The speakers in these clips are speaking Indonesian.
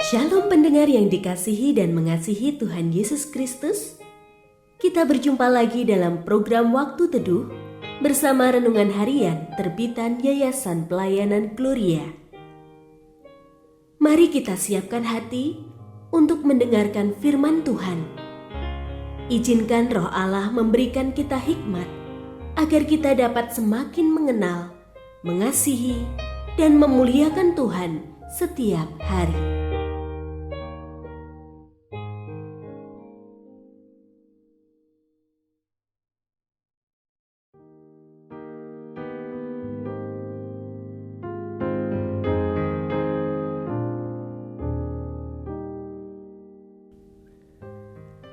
Shalom pendengar yang dikasihi dan mengasihi Tuhan Yesus Kristus. Kita berjumpa lagi dalam program Waktu Teduh bersama Renungan Harian terbitan Yayasan Pelayanan Gloria. Mari kita siapkan hati untuk mendengarkan firman Tuhan. Izinkan Roh Allah memberikan kita hikmat agar kita dapat semakin mengenal, mengasihi, dan memuliakan Tuhan setiap hari.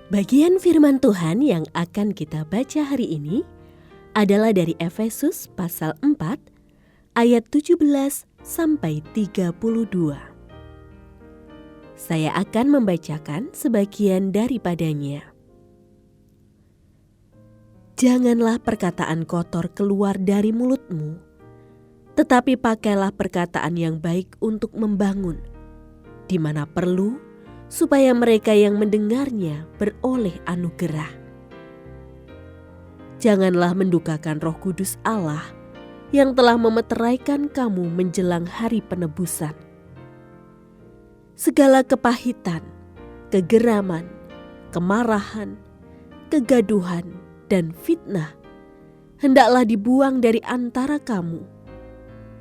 Bagian firman Tuhan yang akan kita baca hari ini adalah dari Efesus pasal 4 ayat 17 sampai 32. Saya akan membacakan sebagian daripadanya. Janganlah perkataan kotor keluar dari mulutmu, tetapi pakailah perkataan yang baik untuk membangun, di mana perlu, supaya mereka yang mendengarnya beroleh anugerah. Janganlah mendukakan Roh Kudus Allah yang telah memeteraikan kamu menjelang hari penebusan. Segala kepahitan, kegeraman, kemarahan, kegaduhan, dan fitnah hendaklah dibuang dari antara kamu.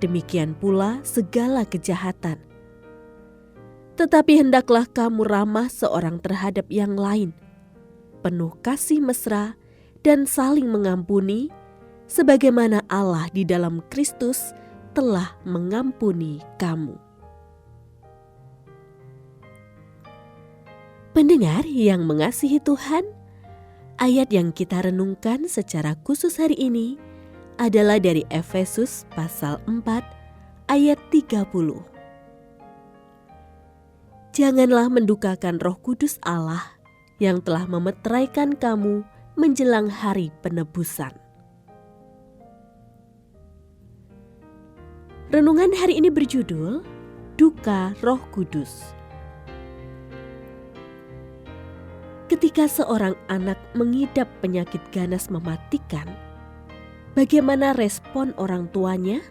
Demikian pula segala kejahatan. Tetapi hendaklah kamu ramah seorang terhadap yang lain, penuh kasih mesra dan saling mengampuni, sebagaimana Allah di dalam Kristus telah mengampuni kamu. Pendengar yang mengasihi Tuhan, ayat yang kita renungkan secara khusus hari ini adalah dari Efesus pasal 4 ayat 30. Janganlah mendukakan Roh Kudus Allah yang telah memeteraikan kamu menjelang hari penebusan. Renungan hari ini berjudul Duka Roh Kudus. Ketika seorang anak mengidap penyakit ganas mematikan, bagaimana respon orang tuanya?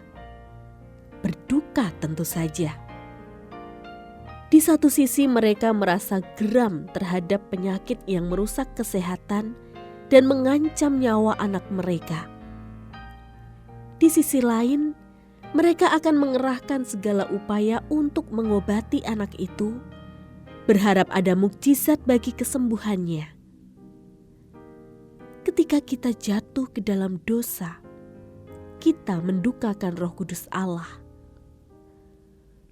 Berduka tentu saja. Di satu sisi mereka merasa geram terhadap penyakit yang merusak kesehatan dan mengancam nyawa anak mereka. Di sisi lain, mereka akan mengerahkan segala upaya untuk mengobati anak itu, berharap ada mukjizat bagi kesembuhannya. Ketika kita jatuh ke dalam dosa, kita mendukakan Roh Kudus Allah.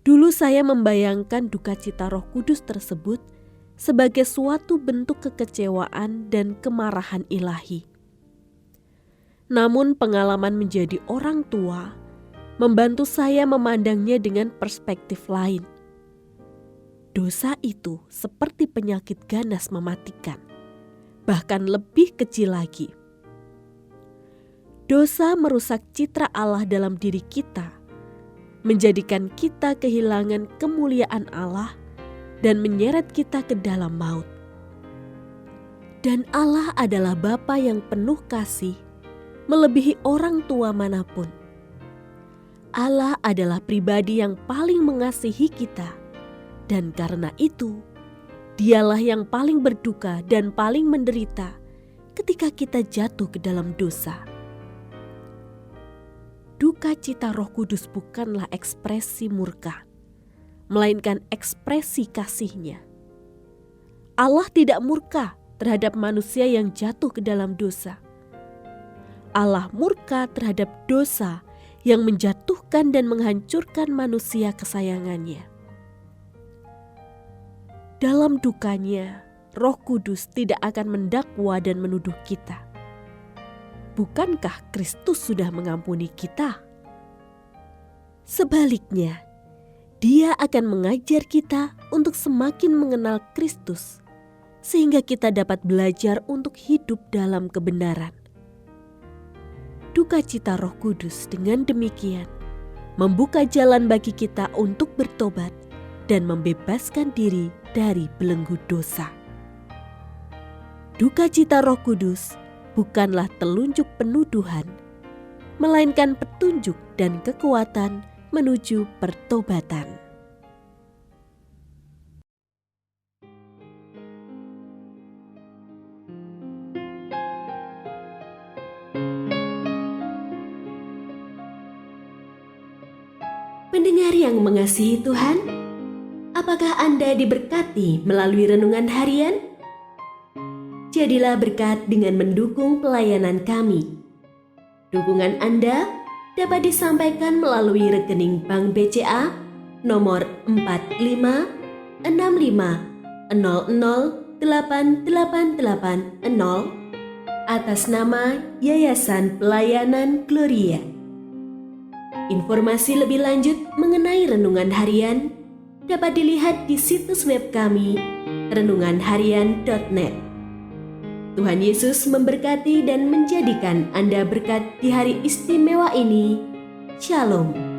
Dulu saya membayangkan duka cita Roh Kudus tersebut sebagai suatu bentuk kekecewaan dan kemarahan ilahi. Namun pengalaman menjadi orang tua membantu saya memandangnya dengan perspektif lain. Dosa itu seperti penyakit ganas mematikan, bahkan lebih kecil lagi. Dosa merusak citra Allah dalam diri kita, menjadikan kita kehilangan kemuliaan Allah dan menyeret kita ke dalam maut. Dan Allah adalah Bapa yang penuh kasih, melebihi orang tua manapun. Allah adalah pribadi yang paling mengasihi kita, dan karena itu, Dialah yang paling berduka dan paling menderita ketika kita jatuh ke dalam dosa. Duka cita Roh Kudus bukanlah ekspresi murka, melainkan ekspresi kasih-Nya. Allah tidak murka terhadap manusia yang jatuh ke dalam dosa. Allah murka terhadap dosa yang menjatuhkan dan menghancurkan manusia kesayangannya. Dalam dukanya, Roh Kudus tidak akan mendakwa dan menuduh kita. Bukankah Kristus sudah mengampuni kita? Sebaliknya, Dia akan mengajar kita untuk semakin mengenal Kristus, sehingga kita dapat belajar untuk hidup dalam kebenaran. Duka cita Roh Kudus dengan demikian membuka jalan bagi kita untuk bertobat dan membebaskan diri dari belenggu dosa. Duka cita Roh Kudus bukanlah telunjuk penuduhan, melainkan petunjuk dan kekuatan menuju pertobatan. Pendengar yang mengasihi Tuhan, apakah Anda diberkati melalui renungan harian? Jadilah berkat dengan mendukung pelayanan kami. Dukungan Anda dapat disampaikan melalui rekening Bank BCA nomor 4565008880 atas nama Yayasan Pelayanan Gloria. Informasi lebih lanjut mengenai renungan harian dapat dilihat di situs web kami renunganharian.net. Tuhan Yesus memberkati dan menjadikan Anda berkat di hari istimewa ini. Shalom.